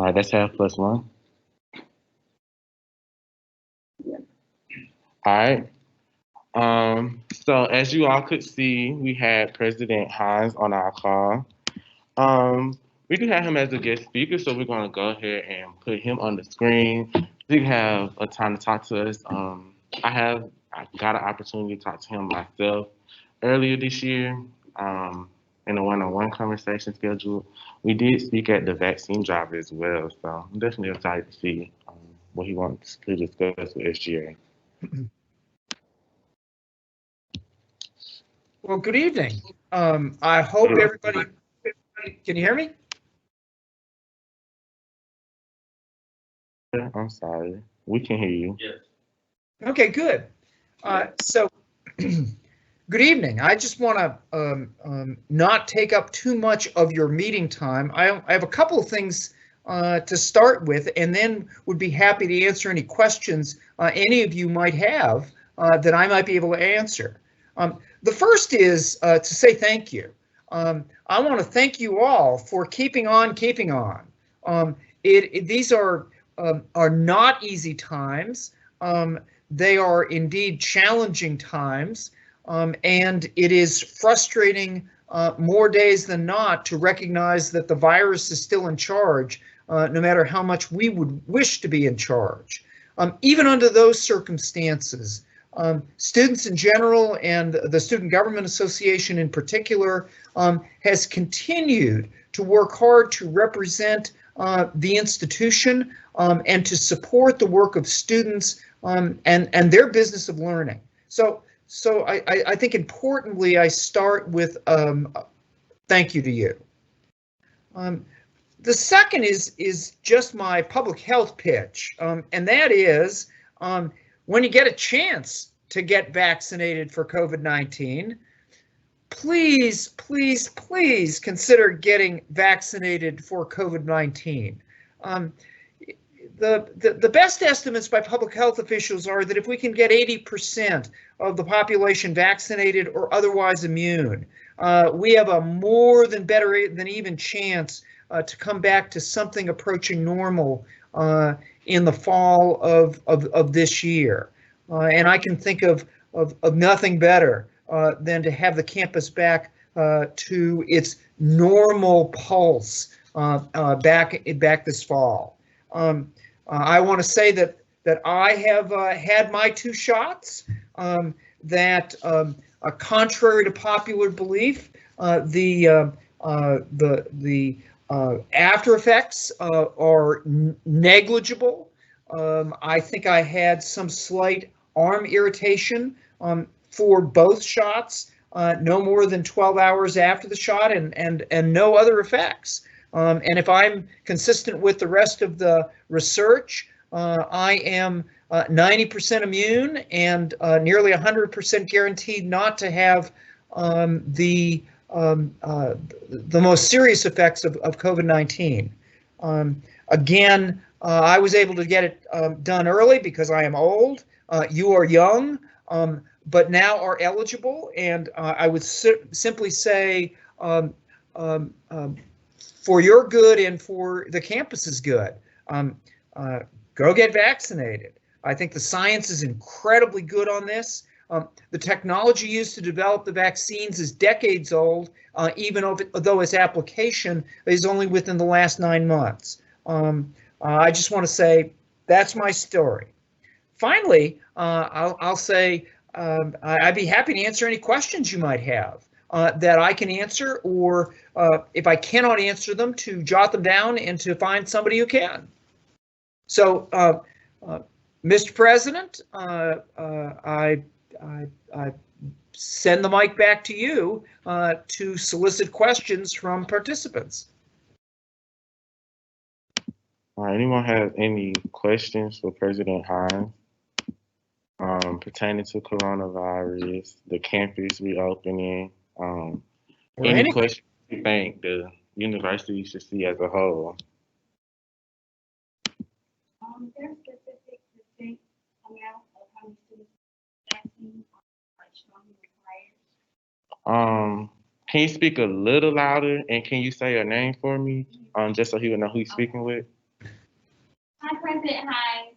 All right, that's half plus one. All right. So as you all could see, we had President Hynes on our call. We do have him as a guest speaker, so we're going to go ahead and put him on the screen. He can have a time to talk to us. I got an opportunity to talk to him myself earlier this year in a one-on-one conversation schedule. We did speak at the vaccine drive as well, so I'm definitely excited to see what he wants to discuss with SGA. Well, good evening. I hope everybody, can you hear me? I'm sorry. We can hear you. Yes. Okay, good. So, good evening. I just want to not take up too much of your meeting time. I have a couple of things to start with, and then would be happy to answer any questions any of you might have that I might be able to answer. The first is to say thank you. I want to thank you all for keeping on. These are not easy times. They are indeed challenging times, and it is frustrating more days than not to recognize that the virus is still in charge, no matter how much we would wish to be in charge. Even under those circumstances, students in general and the Student Government Association in particular has continued to work hard to represent the institution and to support the work of students and their business of learning. So I think importantly, I start with thank you to you. The second is just my public health pitch, and that is when you get a chance to get vaccinated for COVID-19, please, please, please consider getting vaccinated for COVID-19. The best estimates by public health officials are that if we can get 80% of the population vaccinated or otherwise immune, we have a more than better than even chance to come back to something approaching normal in the fall of this year. And I can think of nothing better than to have the campus back to its normal pulse back this fall. I want to say that I have had my 2 shots. That contrary to popular belief, the after effects are negligible. I think I had some slight arm irritation for both shots, no more than 12 hours after the shot, and no other effects. And if I'm consistent with the rest of the research, I am 90% immune and nearly 100% guaranteed not to have the most serious effects of COVID-19. Again, I was able to get it done early because I am old. You are young, but now are eligible, and I would simply say, for your good and for the campus's good, go get vaccinated. I think the science is incredibly good on this. The technology used to develop the vaccines is decades old, even though its application is only within the last 9 months. I just want to say that's my story. Finally, I'll say I'd be happy to answer any questions you might have that I can answer, or if I cannot answer them, to jot them down and to find somebody who can. So, Mr. President, I send the mic back to you to solicit questions from participants. All right, anyone have any questions for President Hynes pertaining to coronavirus, the campus reopening, any questions you think the university should see as a whole? There are specific distinct amounts of how many students vaccine are strongly required. Can you speak a little louder, and can you say your name for me, just so he would know who he's speaking with? Hi, President Hynes.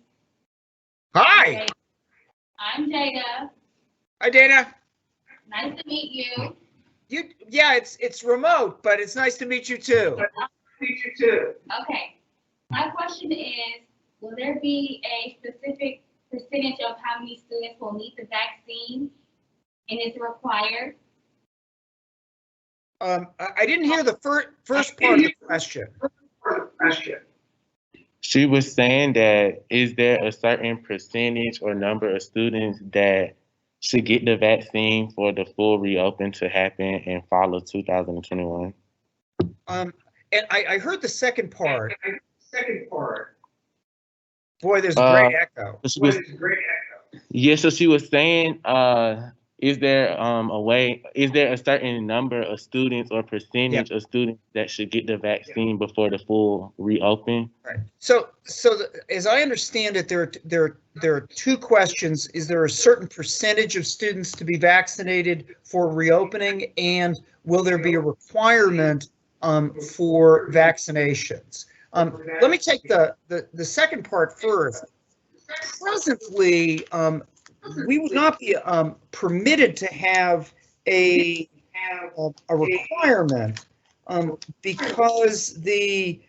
Hi. I'm Jada. Hi, Dana. Nice to meet you. Yeah, it's remote, but it's nice to meet you too. Okay. My question is, will there be a specific percentage of how many students will need the vaccine, and is it required? I didn't hear the first part of the question. She was saying that is there a certain percentage or number of students that should get the vaccine for the full reopen to happen in fall of 2021? And I heard the second part. Boy, there's a great echo. Yeah, so she was saying, is there is there a certain number of students or percentage of students that should get the vaccine before the full reopen? Right. As I understand it, there are two questions. Is there a certain percentage of students to be vaccinated for reopening, and will there be a requirement for vaccinations? Let me take the second part first. Presently, we would not be permitted to have a requirement because the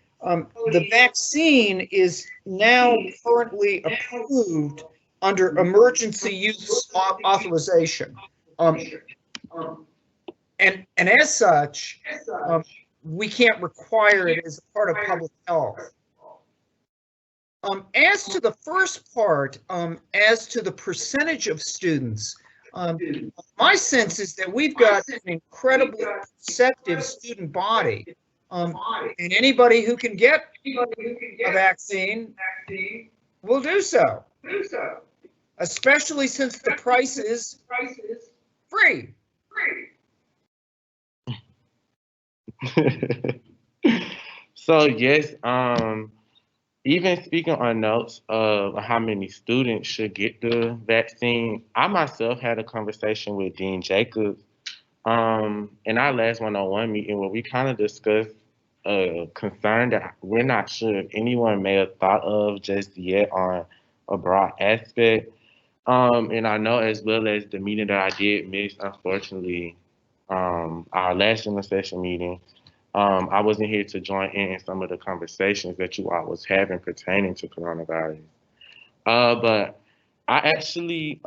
vaccine is now currently approved under emergency use authorization, and as such, we can't require it as a part of public health. As to the first part, as to the percentage of students, my sense is that we've got an incredibly receptive student body, and anybody who can get a vaccine will do so, especially since the price is free. So yes, even speaking on notes of how many students should get the vaccine, I myself had a conversation with Dean Jacobs in our last one-on-one meeting where we kind of discussed a concern that we're not sure if anyone may have thought of just yet on a broad aspect. And I know as well as the meeting that I did miss, unfortunately, our last general session meeting, I wasn't here to join in some of the conversations that you all was having pertaining to coronavirus. But I actually,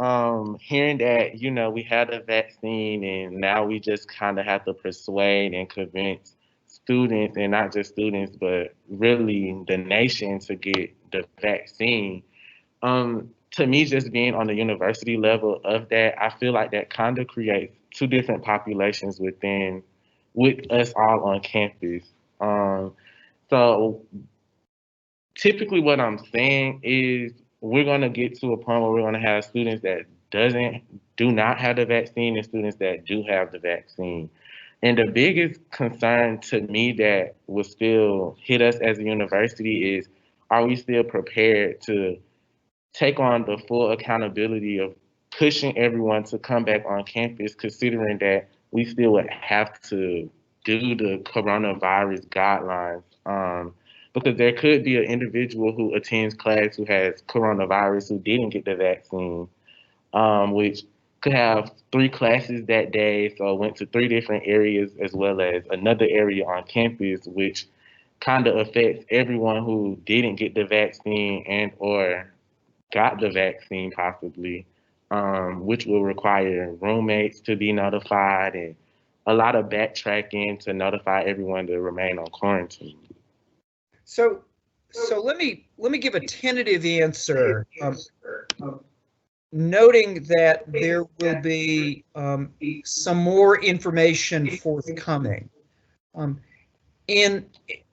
hearing that, we had a vaccine and now we just kind of have to persuade and convince students, and not just students, but really the nation to get the vaccine. To me, just being on the university level of that, I feel like that kind of creates two different populations with us all on campus. So typically what I'm saying is we're going to get to a point where we're going to have students that do not have the vaccine and students that do have the vaccine. And the biggest concern to me that will still hit us as a university is, are we still prepared to take on the full accountability of pushing everyone to come back on campus, considering that we still would have to do the coronavirus guidelines? Because there could be an individual who attends class who has coronavirus who didn't get the vaccine, which could have 3 classes that day, so went to 3 different areas as well as another area on campus, which kind of affects everyone who didn't get the vaccine and or got the vaccine possibly, which will require roommates to be notified and a lot of backtracking to notify everyone to remain on quarantine. So let me give a tentative answer, noting that there will be some more information forthcoming. In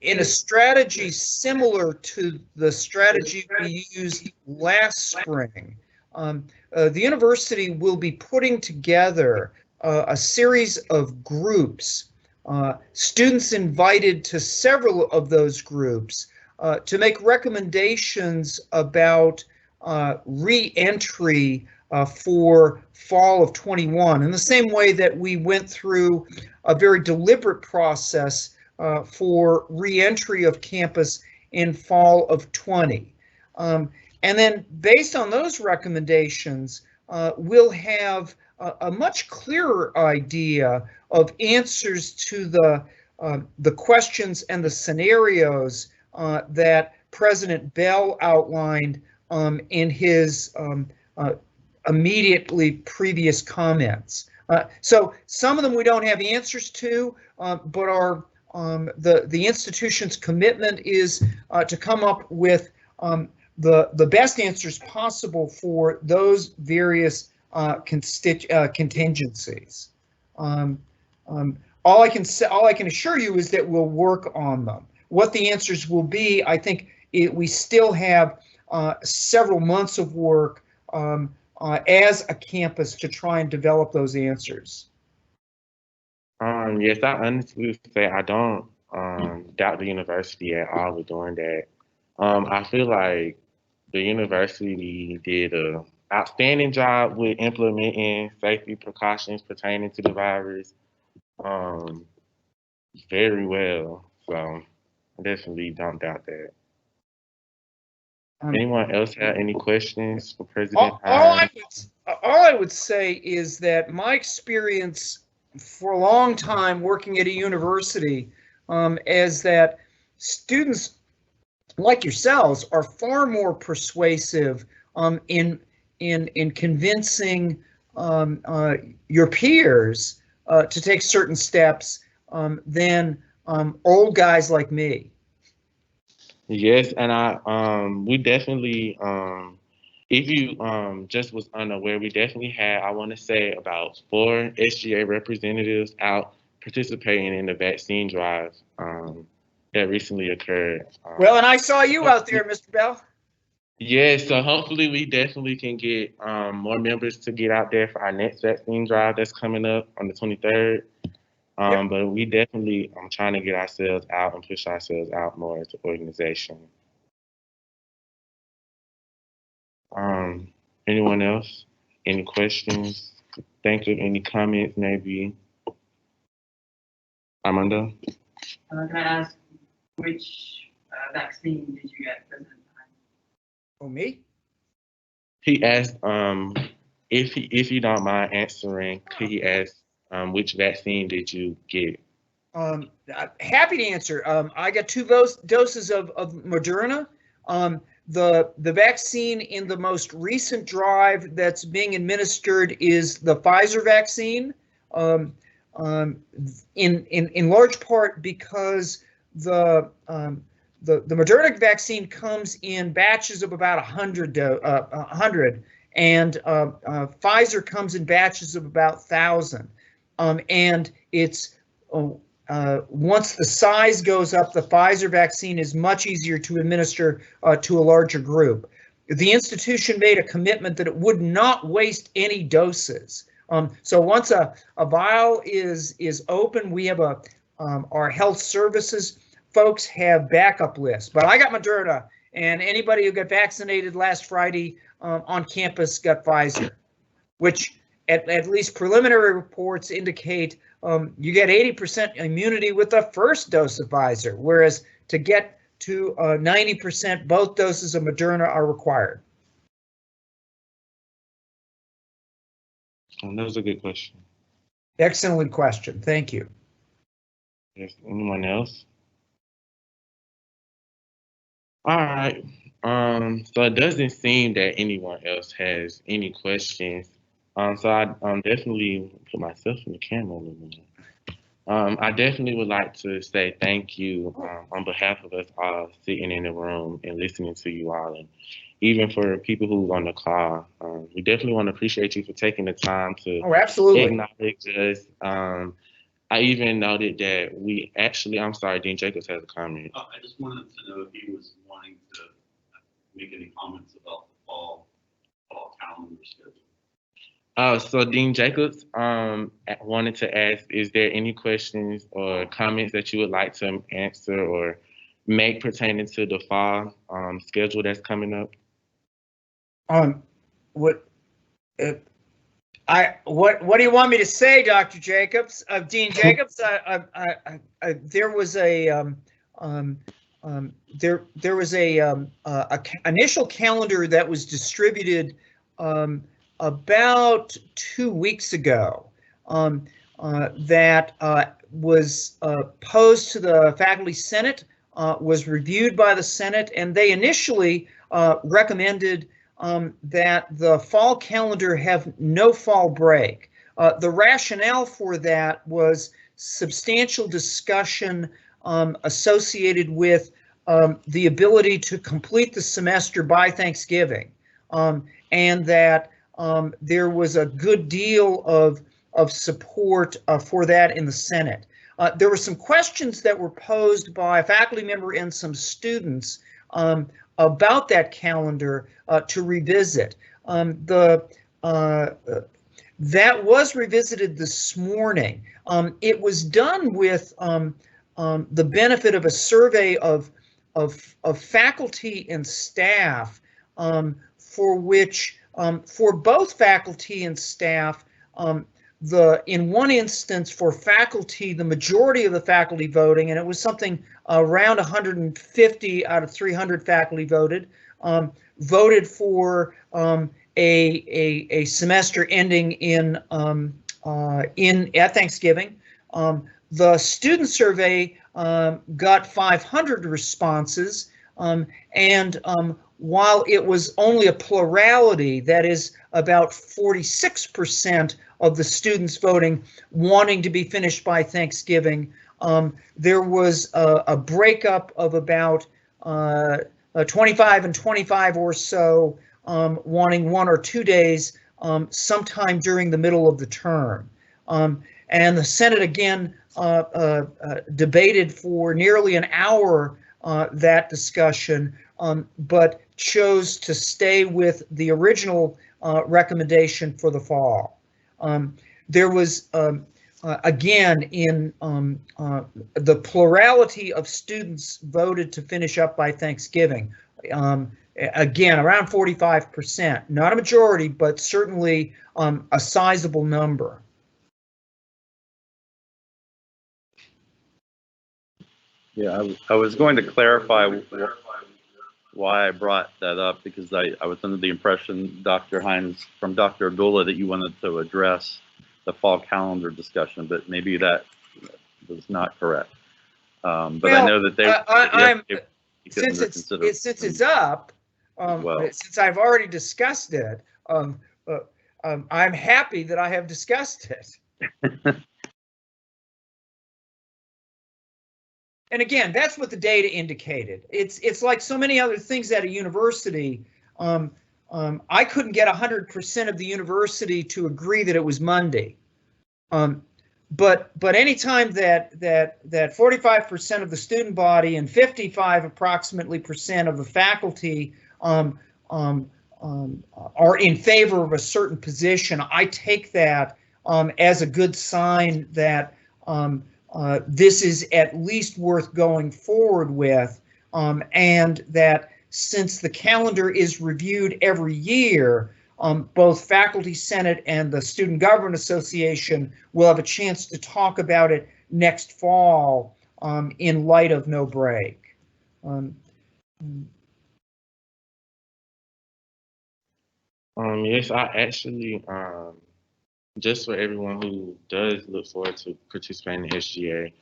a strategy similar to the strategy we used last spring, the university will be putting together a series of groups, students invited to several of those groups to make recommendations about re-entry for fall of 21, in the same way that we went through a very deliberate process for re-entry of campus in fall of 20. And then based on those recommendations, we'll have a much clearer idea of answers to the questions and the scenarios that President Bell outlined in his immediately previous comments. So some of them we don't have answers to, but the institution's commitment is to come up with the best answers possible for those various contingencies. All I can assure you is that we'll work on them. What the answers will be, I think we still have several months of work as a campus to try and develop those answers. Yes, I honestly say I don't doubt the university at all with doing that. I feel like the university did an outstanding job with implementing safety precautions pertaining to the virus very well. So I definitely don't doubt that. Anyone else have any questions for President Hynes? All I would say is that my experience for a long time working at a university is that students like yourselves are far more persuasive in convincing your peers to take certain steps than old guys like me. Yes, and we definitely, if you just was unaware, we definitely had, I want to say, about 4 SGA representatives out participating in the vaccine drive that recently occurred. Well, and I saw you out there, Mr. Bell. Yeah, so hopefully we definitely can get more members to get out there for our next vaccine drive that's coming up on the 23rd. Yep. But we definitely trying to get ourselves out and push ourselves out more as an organization. Anyone else? Any questions? Think of any comments, maybe? Armando? Can I ask which vaccine did you get, President Hynes? Oh, me? He asked if you don't mind answering, could he ask which vaccine did you get? Happy to answer. I got 2 doses of Moderna. The vaccine in the most recent drive that's being administered is the Pfizer vaccine, in large part because the Moderna vaccine comes in batches of about 100, and Pfizer comes in batches of about 1,000, and it's once the size goes up, the Pfizer vaccine is much easier to administer to a larger group. The institution made a commitment that it would not waste any doses. So once a vial is open, we have our health services folks have backup lists. But I got Moderna, and anybody who got vaccinated last Friday on campus got Pfizer, which at least preliminary reports indicate you get 80% immunity with the first dose of Pfizer, whereas to get to 90%, both doses of Moderna are required. That was a good question. Excellent question. Thank you. Yes, anyone else? All right. So it doesn't seem that anyone else has any questions. So I definitely put myself in the camera a little bit. I definitely would like to say thank you on behalf of us all sitting in the room and listening to you all, and even for people who on the call. We definitely want to appreciate you for taking the time to absolutely acknowledge us. I even noted that we actually, I'm sorry, Dean Jacobs has a comment. I just wanted to know if he was wanting to make any comments about the fall calendar schedule. So Dean Jacobs wanted to ask, is there any questions or comments that you would like to answer or make pertaining to the fall schedule that's coming up? What do you want me to say, Dr. Jacobs? Dean Jacobs, there was a there was a initial calendar that was distributed about 2 weeks ago that was posed to the Faculty Senate, was reviewed by the Senate, and they initially recommended that the fall calendar have no fall break. The rationale for that was substantial discussion associated with the ability to complete the semester by Thanksgiving, and that there was a good deal of support for that in the Senate. There were some questions that were posed by a faculty member and some students about that calendar to revisit. That was revisited this morning. It was done with the benefit of a survey of faculty and staff, for which, for both faculty and staff, in one instance for faculty, the majority of the faculty voting, and it was something around 150 out of 300 faculty voted for a semester ending at Thanksgiving. The student survey got 500 responses, and while it was only a plurality, that is about 46% of the students voting wanting to be finished by Thanksgiving, there was a breakup of about 25 and 25 or so wanting 1 or 2 days sometime during the middle of the term. And the Senate again debated for nearly an hour that discussion, but chose to stay with the original recommendation for the fall. There was, again, in the plurality of students voted to finish up by Thanksgiving. Again, around 45%, not a majority, but certainly a sizable number. Yeah, I was going to clarify why I brought that up, because I was under the impression, Dr. Hynes, from Dr. Abdullah, that you wanted to address the fall calendar discussion, but maybe that was not correct. But well, I know that since it's up, since I've already discussed it, I'm happy that I have discussed it. And again, that's what the data indicated. It's like so many other things at a university. I couldn't get 100% of the university to agree that it was Monday. But anytime that 45% of the student body and 55 approximately percent of the faculty are in favor of a certain position, I take that as a good sign that this is at least worth going forward with, and that since the calendar is reviewed every year, both Faculty Senate and the Student Government Association will have a chance to talk about it next fall in light of no break. Yes, I actually, just for everyone who does look forward to participating in SGA,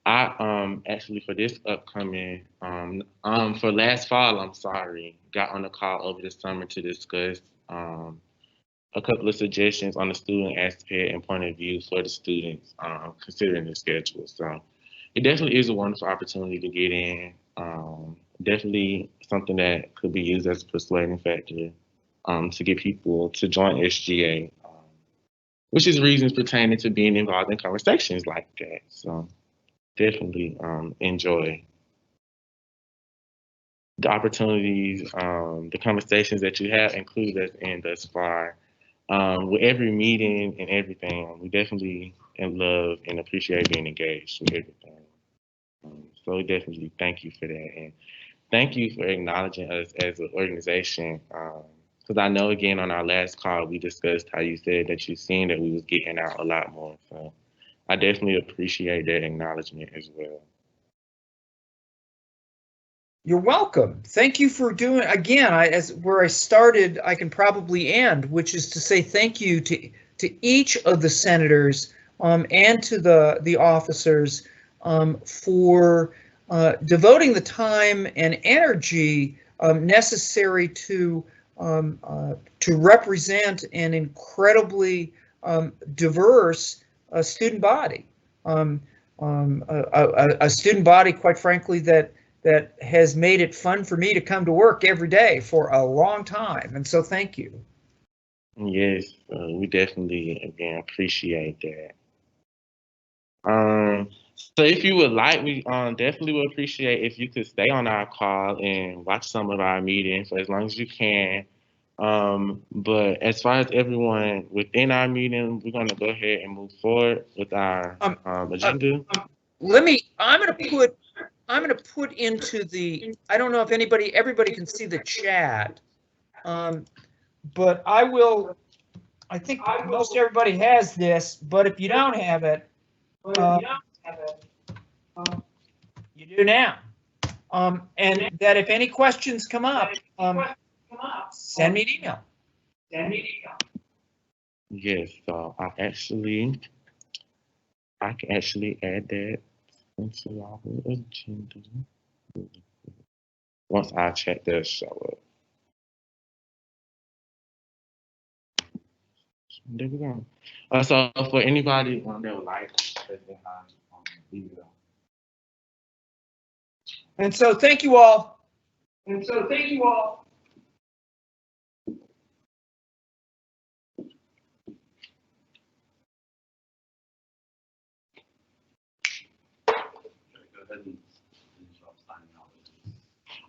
I actually for this upcoming, for last fall, I'm sorry, got on the call over the summer to discuss a couple of suggestions on the student aspect and point of view for the students considering the schedule. So it definitely is a wonderful opportunity to get in. Definitely something that could be used as a persuading factor to get people to join SGA, which is reasons pertaining to being involved in conversations like that. So definitely enjoy the opportunities, the conversations that you have included us in thus far. With every meeting and everything, we definitely love and appreciate being engaged with everything. So definitely thank you for that. And thank you for acknowledging us as an organization. Because I know, again, on our last call, we discussed how you said that you've seen that we was getting out a lot more. So I definitely appreciate that acknowledgement as well. You're welcome. Thank you for doing, again, as where I started, I can probably end, which is to say thank you to each of the senators and to the officers for devoting the time and energy necessary to represent an incredibly diverse student body. A student body, quite frankly, that has made it fun for me to come to work every day for a long time. And so thank you. Yes, we definitely, again, appreciate that. So if you would like, we definitely would appreciate if you could stay on our call and watch some of our meetings for as long as you can. But as far as everyone within our meeting, we're going to go ahead and move forward with our agenda. I'm going to put into the, I don't know if everybody can see the chat, but I think most everybody has this, but if you don't have it, you do now. And that if any questions come up, send me an email. Yes, so I can actually add that into our agenda. Once our chat does show up. There we go. So for anybody that would like, And so thank you all.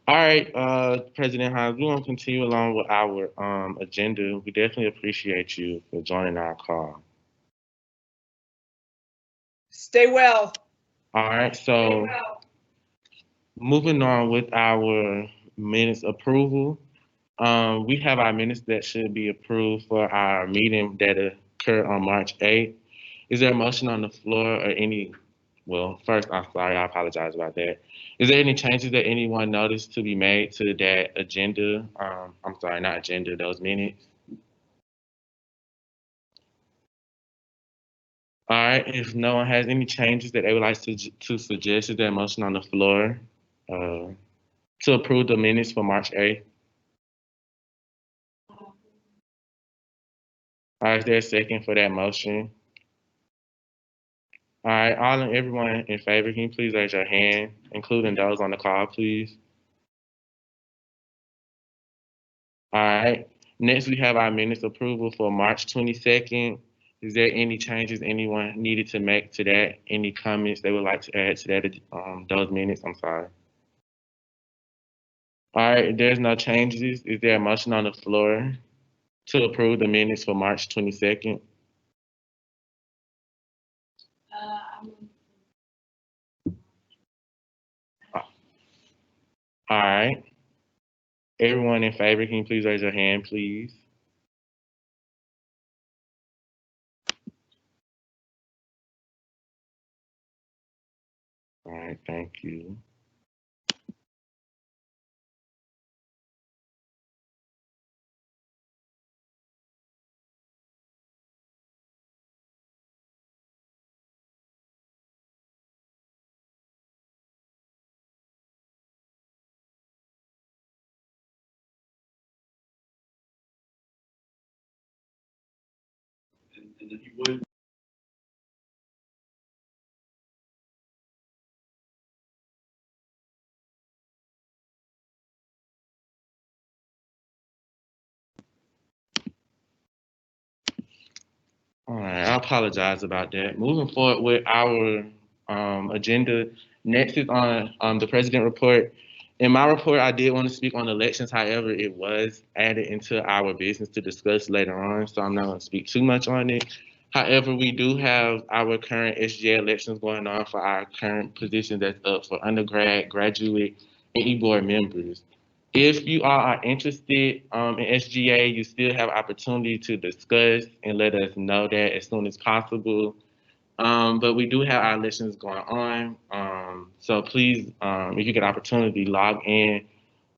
All right, President Hynes, we're going to continue along with our agenda. We definitely appreciate you for joining our call. Stay well. All right, so moving on with our minutes approval. We have our minutes that should be approved for our meeting that occurred on March 8th. Is there a motion on the floor or any, well, first, I'm sorry, I apologize about that. Is there any changes that anyone noticed to be made to that agenda? I'm sorry, not agenda, those minutes. All right, if no one has any changes that they would like to suggest, is there a motion on the floor to approve the minutes for March 8th? All right, is there a second for that motion? All right, everyone in favor, can you please raise your hand, including those on the call, please? All right, next we have our minutes approval for March 22nd. Is there any changes anyone needed to make to that? Any comments they would like to add to that, those minutes? I'm sorry. All right, if there's no changes, is there a motion on the floor to approve the minutes for March 22nd? All right. Everyone in favor, can you please raise your hand, please? All right, thank you. And if you would, All right, I apologize about that. Moving forward with our agenda, next is on the president report. In my report, I did want to speak on elections. However, it was added into our business to discuss later on, so I'm not going to speak too much on it. However, we do have our current SGA elections going on for our current position that's up for undergrad, graduate, and e-board members. If you all are interested in SGA, you still have opportunity to discuss and let us know that as soon as possible. But we do have our elections going on. So please, if you get opportunity, log in,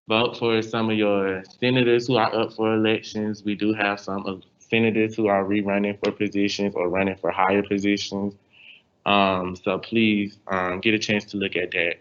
vote for some of your senators who are up for elections. We do have some senators who are rerunning for positions or running for higher positions. So please get a chance to look at that.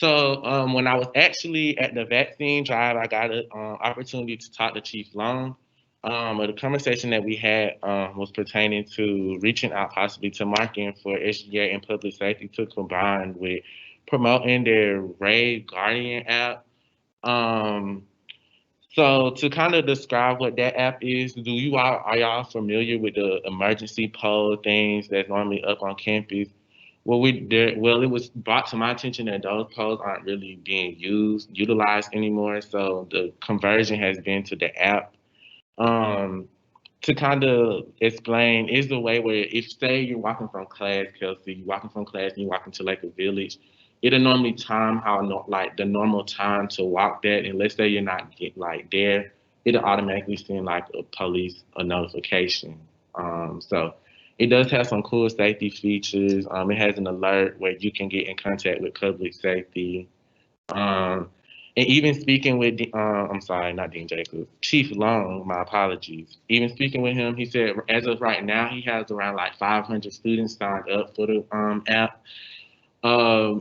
When I was actually at the vaccine drive, I got an opportunity to talk to Chief Long. But the conversation that we had was pertaining to reaching out possibly to marketing for SGA and public safety to combine with promoting their Ray Guardian app. So to kind of describe what that app is, are y'all familiar with the emergency pole things that's normally up on campus? Well, it was brought to my attention that those poles aren't really being utilized anymore. So the conversion has been to the app. To kind of explain, is the way where if say you're walking from class, Kelsey, you're walking from class and you're walking to like a village, it'll normally time like the normal time to walk that, and let's say you're not there, it'll automatically send like a notification. So it does have some cool safety features. It has an alert where you can get in contact with public safety. And even speaking with, I'm sorry, not Dean Jacobs, Chief Long, my apologies. Even speaking with him, he said as of right now, he has around like 500 students signed up for the app.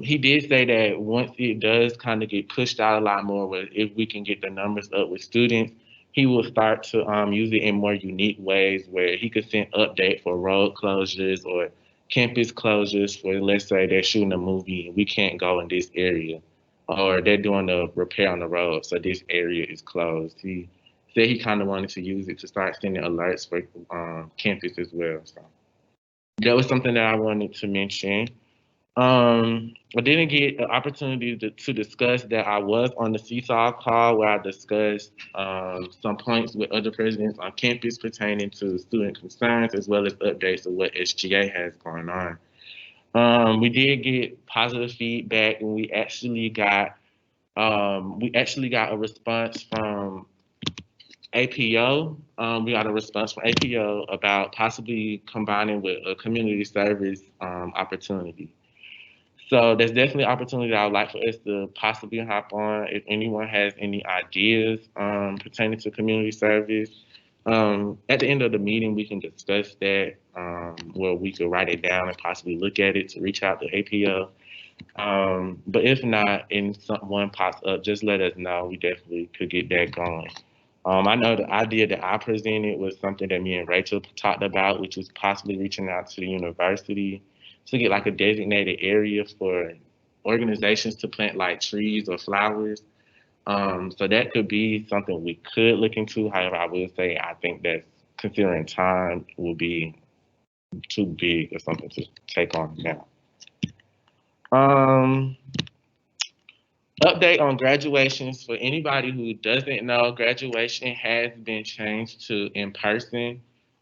He did say that once it does kind of get pushed out a lot more, if we can get the numbers up with students, he will start to use it in more unique ways where he could send update for road closures or campus closures for, let's say they're shooting a movie and we can't go in this area, or they're doing a repair on the road, so this area is closed. He said he kind of wanted to use it to start sending alerts for campus as well. So that was something that I wanted to mention. I didn't get an opportunity to discuss that I was on the Seesaw call where I discussed some points with other presidents on campus pertaining to student concerns as well as updates of what SGA has going on. We did get positive feedback, and we actually got a response from APO. We got a response from APO about possibly combining with a community service opportunity. So there's definitely opportunity that I would like for us to possibly hop on. If anyone has any ideas pertaining to community service, at the end of the meeting, we can discuss that, where we could write it down and possibly look at it to reach out to APO. But if not, and someone pops up, just let us know. We definitely could get that going. I know the idea that I presented was something that me and Rachel talked about, which was possibly reaching out to the university to get like a designated area for organizations to plant like trees or flowers. So that could be something we could look into. However, I will say I think that considering time will be too big or something to take on now. Update on graduations. For anybody who doesn't know, graduation has been changed to in person.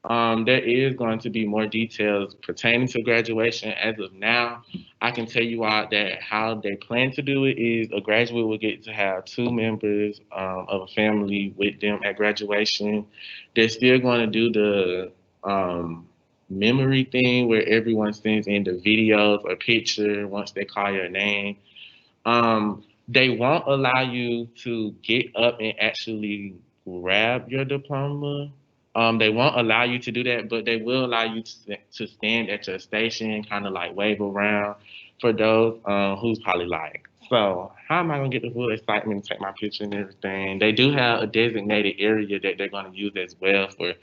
There is going to be more details pertaining to graduation. As of now, I can tell you all that how they plan to do it is a graduate will get to have 2 members of a family with them at graduation. They're still going to do the memory thing where everyone sends in the videos or picture once they call your name. They won't allow you to get up and actually grab your diploma. They won't allow you to do that, but they will allow you to stand at your station, kind of like wave around for those who's probably like, so how am I gonna get the full excitement and take my picture and everything? They do have a designated area that they're gonna use as well for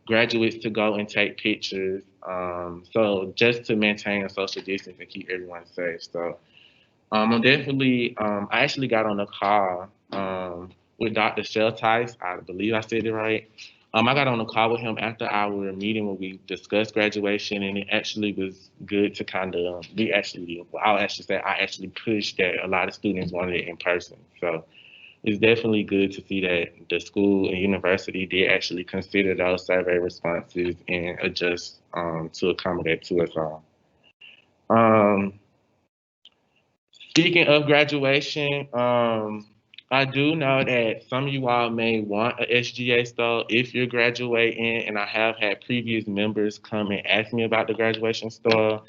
graduates to go and take pictures. So just to maintain a social distance and keep everyone safe. So I'm definitely, I actually got on a call with Dr. Sheltice. I believe I said it right. I got on a call with him after our meeting where we discussed graduation, and it actually was good to kind of, I'll actually say I actually pushed that a lot of students wanted it in person. So it's definitely good to see that the school and university did actually consider those survey responses and adjust to accommodate to us all. Speaking of graduation, I do know that some of you all may want a SGA stole if you're graduating, and I have had previous members come and ask me about the graduation stole.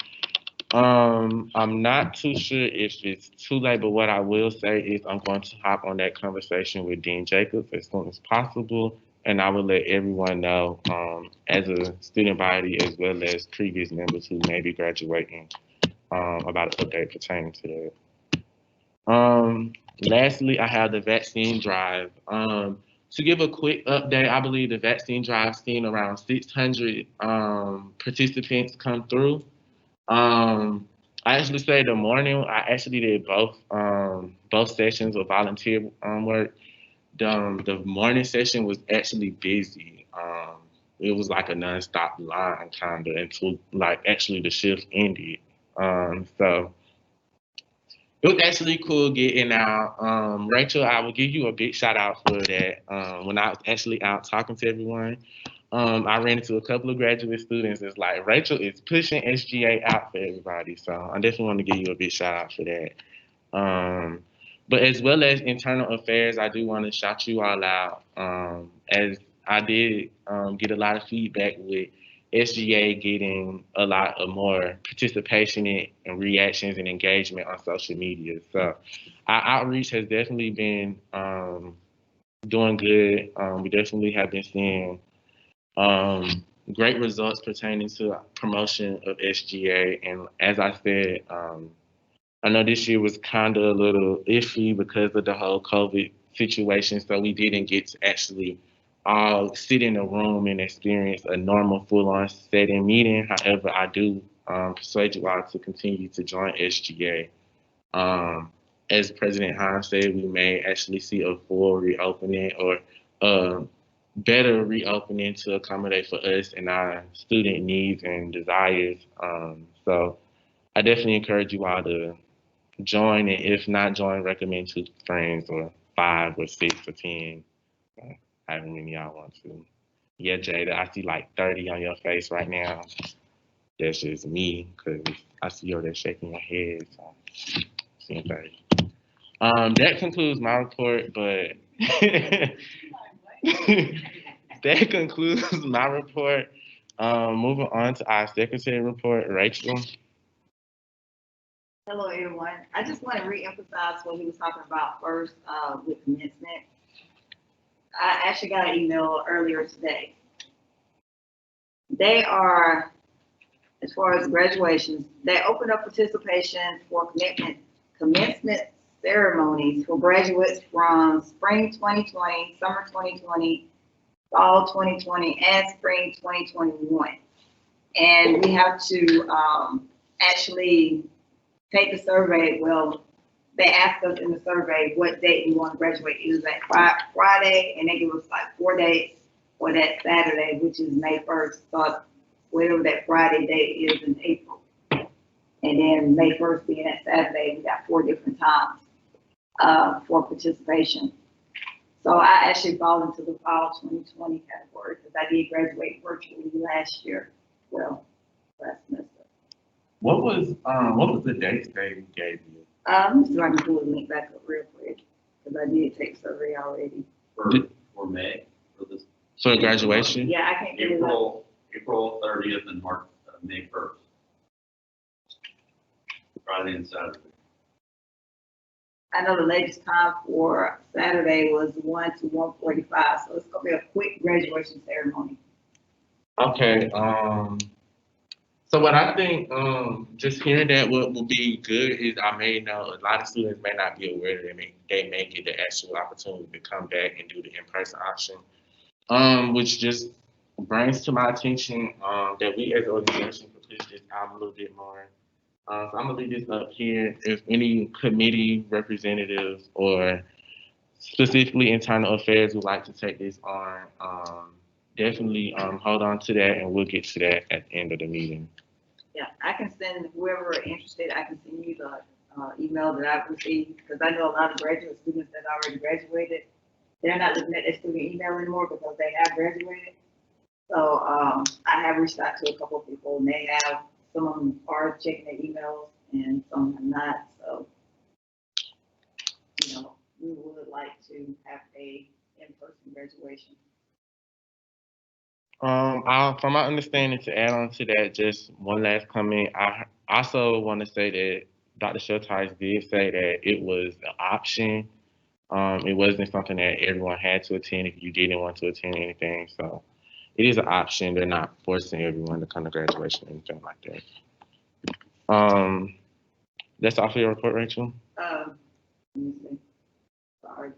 I'm not too sure if it's too late, but what I will say is I'm going to hop on that conversation with Dean Jacobs as soon as possible, and I will let everyone know, as a student body as well as previous members who may be graduating, about an update pertaining to that. Lastly, I have the vaccine drive. To give a quick update, I believe the vaccine drive seen around 600 participants come through. I actually say the morning, I actually did both sessions of volunteer work. The morning session was actually busy. It was like a nonstop line kind of until like actually the shift ended. So it was actually cool getting out. Rachel, I will give you a big shout out for that. When I was actually out talking to everyone, I ran into a couple of graduate students. It's like Rachel is pushing SGA out for everybody. So I definitely want to give you a big shout out for that. But as well as internal affairs, I do want to shout you all out. As I did get a lot of feedback with SGA getting a lot of more participation and reactions and engagement on social media. So our outreach has definitely been doing good. We definitely have been seeing great results pertaining to promotion of SGA. And as I said, I know this year was kind of a little iffy because of the whole COVID situation, so we didn't get to actually all sit in a room and experience a normal full-on setting meeting. However, I do persuade you all to continue to join SGA. As President Hynes said, we may actually see a full reopening or better reopening to accommodate for us and our student needs and desires. So I definitely encourage you all to join, and if not join, recommend 2 friends or 5 or 6 or 10, however many y'all want to. Yeah, Jada, I see like 30 on your face right now. That's just me, because I see you there shaking your head. So, seeing 30. That concludes my report, but that concludes my report. Moving on to our secretary report, Rachel. Hello, everyone. I just want to reemphasize what he was talking about first with commencement. I actually got an email earlier today. They are, as far as graduations, they open up participation for commencement ceremonies for graduates from spring 2020, summer 2020, fall 2020, and spring 2021. And we have to actually take the survey. Well, they asked us in the survey what date we want to graduate. It was that Friday, and they give us like 4 dates for that Saturday, which is May 1st. So whatever that Friday date is in April. And then May 1st being that Saturday, we got 4 different times for participation. So I actually fall into the fall 2020 category because I did graduate virtually last year. Well, last semester. What was the date they gave you? So I can pull the link back up real quick because I did take survey already. For May, for this. For graduation? Yeah, I can't get it up. April 30th and May 1st. Friday and Saturday. I know the latest time for Saturday was 1 to 1:45, so it's gonna be a quick graduation ceremony. Okay. So what I think, just hearing that what will be good is I may know a lot of students may not be aware that they may get the actual opportunity to come back and do the in-person option, which just brings to my attention that we as an organization can push this out a little bit more. So I'm gonna leave this up here. If any committee representatives or specifically internal affairs would like to take this on, definitely hold on to that, and we'll get to that at the end of the meeting. Yeah, I can send whoever interested, I can send you the email that I've received because I know a lot of graduate students that already graduated. They're not looking at their student email anymore because they have graduated. So I have reached out to a couple of people, and they have, some of them are checking their emails and some are not. So, you know, we would like to have a in-person graduation. From my understanding, to add on to that, just one last comment. I also want to say that Dr. Showtice did say that it was an option. It wasn't something that everyone had to attend if you didn't want to attend anything. So it is an option. They're not forcing everyone to come to graduation or anything like that. That's all for your report, Rachel. Let me see. Sorry.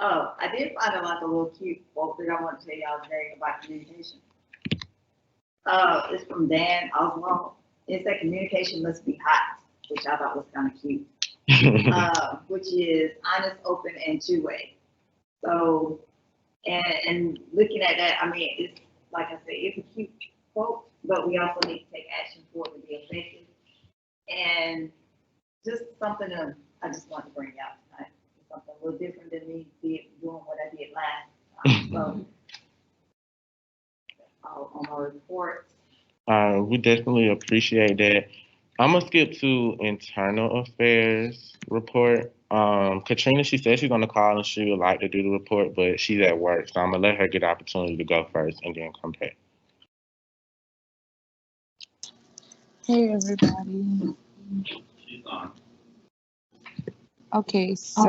Oh, I did find like a little cute quote that I want to tell y'all today about communication. It's from Dan Oswald. It said communication must be hot, which I thought was kind of cute. Which is honest, open, and two-way. So, and looking at that, I mean, it's like I said, it's a cute quote, but we also need to take action for it to be effective. And just something I just want to bring out tonight. Something a little different than me doing what I did last time. So, on my report. We definitely appreciate that. I'm gonna skip to internal affairs report. Katrina, she said she's gonna call and she would like to do the report, but she's at work, so I'm gonna let her get the opportunity to go first and then come back. Hey everybody. She's on. Okay, so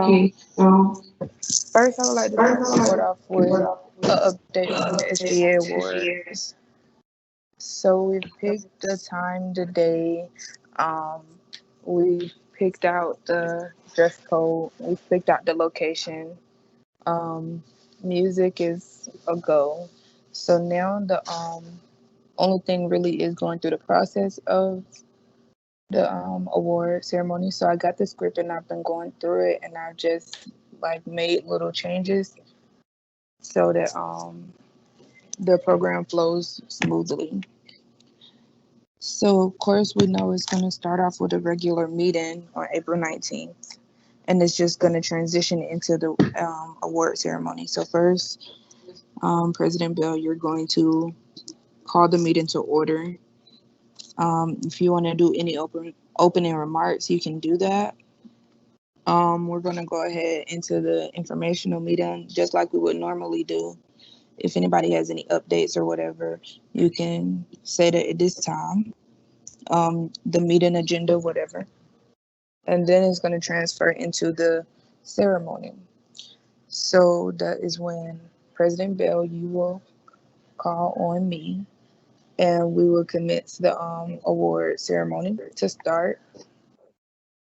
first I would like to start off with an update from the SGA awards. So we picked the time, the day, we picked out the dress code, we picked out the location. Music is a go. So now the only thing really is going through the process of the award ceremony. So I got the script and I've been going through it and I've just like made little changes so that the program flows smoothly. So of course we know it's going to start off with a regular meeting on April 19th and it's just going to transition into the award ceremony. So first, President Bell, you're going to call the meeting to order. If you want to do any opening remarks, you can do that. We're going to go ahead into the informational meeting just like we would normally do. If anybody has any updates or whatever, you can say that at this time. The meeting agenda, whatever. And then it's going to transfer into the ceremony. So that is when President Bell, you will call on me and we will commence the award ceremony to start.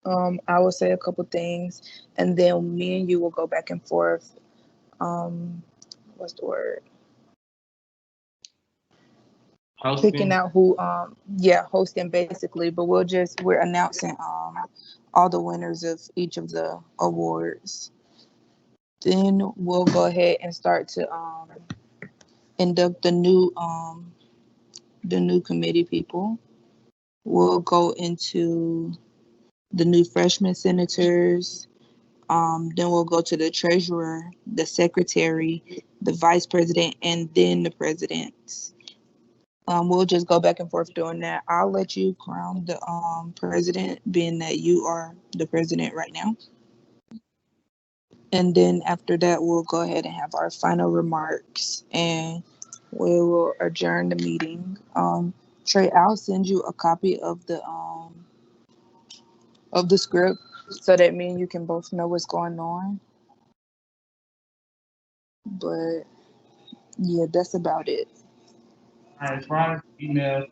I will say a couple things and then me and you will go back and forth. What's the word? Hosting. Picking out who, hosting basically, but we're announcing all the winners of each of the awards. Then we'll go ahead and start to induct the new committee people. We'll go into the new freshman senators. Then we'll go to the treasurer, the secretary, the vice president, and then the president. We'll just go back and forth doing that. I'll let you crown the president, being that you are the president right now. And then after that, we'll go ahead and have our final remarks and we will adjourn the meeting. Trey, I'll send you a copy of the script so that me and you can both know what's going on. But yeah, that's about it. As far as emails,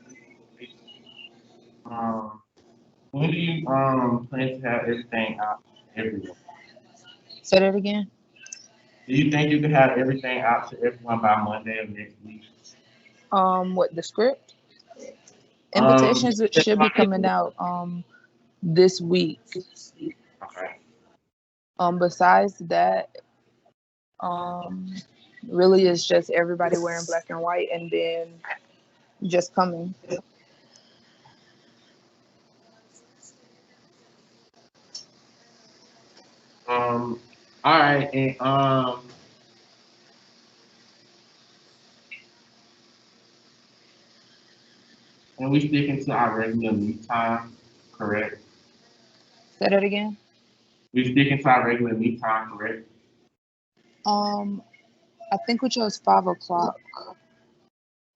when do you plan to have everything out to everyone? Say that again. Do you think you can have everything out to everyone by Monday of next week? What, the script? Invitations should be coming out this week. Okay. Besides that, really it's just everybody wearing black and white and then just coming. All right, and we sticking to our regular meet time, correct? Say that again. We sticking to our regular meet time, correct? I think we chose 5 o'clock.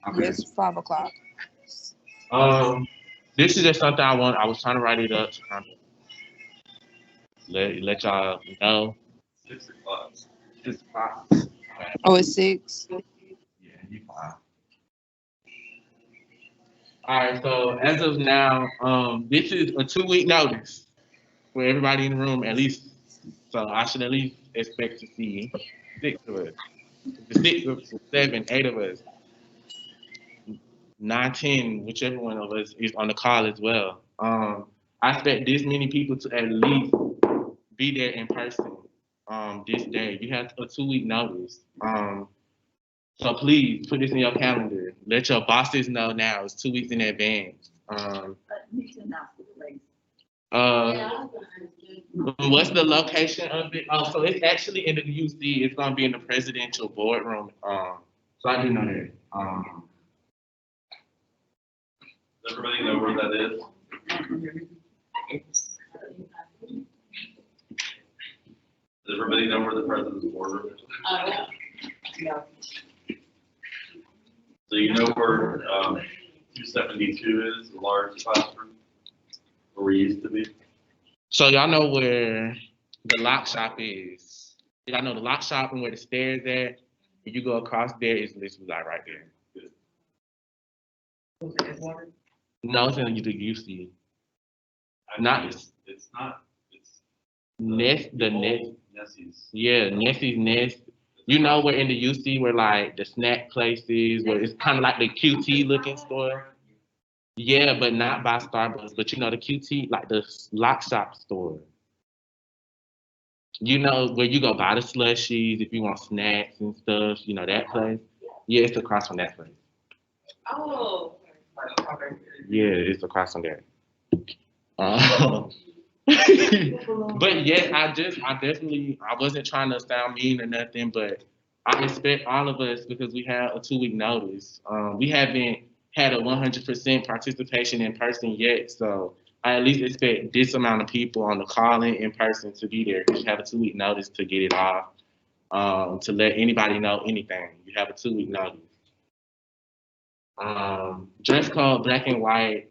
Okay. Yes, 5 o'clock. This is just something I was trying to write it up to kind of let y'all know. 6 o'clock. 6 o'clock. Oh, it's 6. Yeah, you fine. All right, so as of now, this is a 2-week notice for everybody in the room, at least. So I should at least expect to see 6 of us. The 6 or 7, 8 of us. 9, 10, whichever one of us is on the call as well. I expect this many people to at least be there in person this day. You have a 2-week notice. So please put this in your calendar. Let your bosses know now. It's 2 weeks in advance. What's the location of it? Oh, so it's actually in the UC. It's gonna be in the presidential boardroom. So I do know that. Does everybody know where that is? Does everybody know where the president's boardroom is? So you know where 272 is, the large classroom, where we used to be? So y'all know where the lock shop is. Y'all know the lock shop and where the stairs at. If you go across there, it's literally like right there. No, it's in the UC. Not It's not. It's Nest, the Nest. Nessie's. Yeah, Nessie's Nest. You know where in the UC where like the snack places, where it's kind of like the QT looking store. Yeah, but not by Starbucks. But you know the QT, like the lock shop store. You know where you go buy the slushies if you want snacks and stuff. You know that place. Yeah, it's across from that place. Oh. Yeah, it's across from there. But yes, I wasn't trying to sound mean or nothing, but I expect all of us because we have a 2-week notice. We haven't had a 100% participation in person yet, so I at least expect this amount of people on the call in person to be there. You have a 2-week notice to get it off, to let anybody know anything. You have a 2-week notice. Dress code black and white.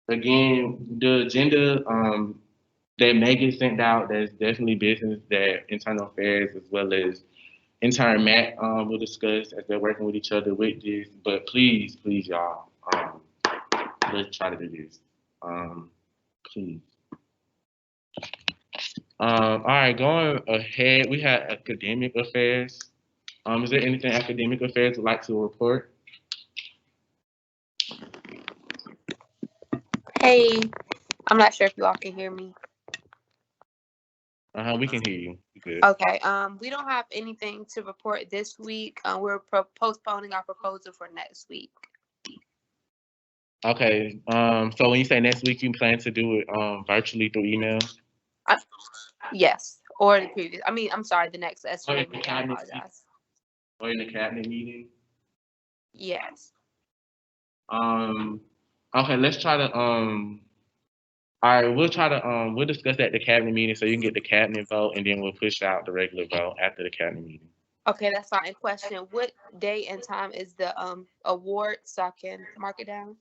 Again, the agenda that may get sent out, there's definitely business that internal affairs as well as intern Matt will discuss as they're working with each other with this. But please, y'all, let's try to do this. Please. All right, going ahead, we have academic affairs. Is there anything academic affairs would like to report? Hey, I'm not sure if you all can hear me. We can hear you. Good. Okay. We don't have anything to report this week. We're postponing our proposal for next week. Okay. So when you say next week, you plan to do it virtually through email? Yes. Or the previous. I'm sorry. The next SGA meeting. I apologize. Or in the cabinet meeting? Yes. Okay. Let's try to All right, we'll discuss at the cabinet meeting so you can get the cabinet vote, and then we'll push out the regular vote after the cabinet meeting. Okay, that's fine. Question: what day and time is the award so I can mark it down?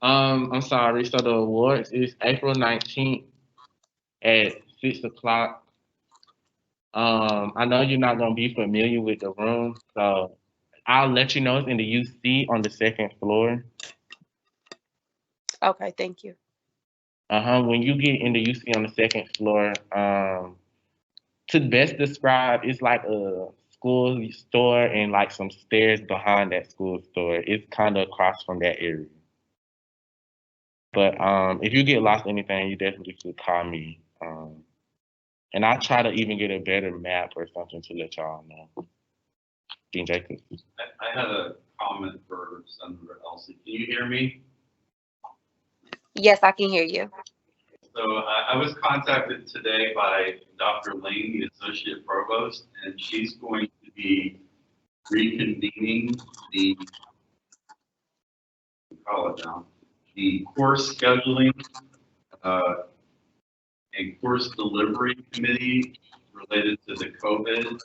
I'm sorry. So the awards is April 19th at 6 o'clock. I know you're not gonna be familiar with the room, so I'll let you know it's in the UC on the 2nd floor. Okay, thank you. When you get in the UC on the 2nd floor, to best describe, it's like a school store and like some stairs behind that school store. It's kind of across from that area. But if you get lost in anything, you definitely should call me. And I'll try to even get a better map or something to let y'all know. Dean Jacobs. I had a comment for Senator Elsie. Can you hear me? Yes, I can hear you. So I was contacted today by Dr. Lane, the Associate Provost, and she's going to be reconvening the course scheduling a course delivery committee related to the COVID,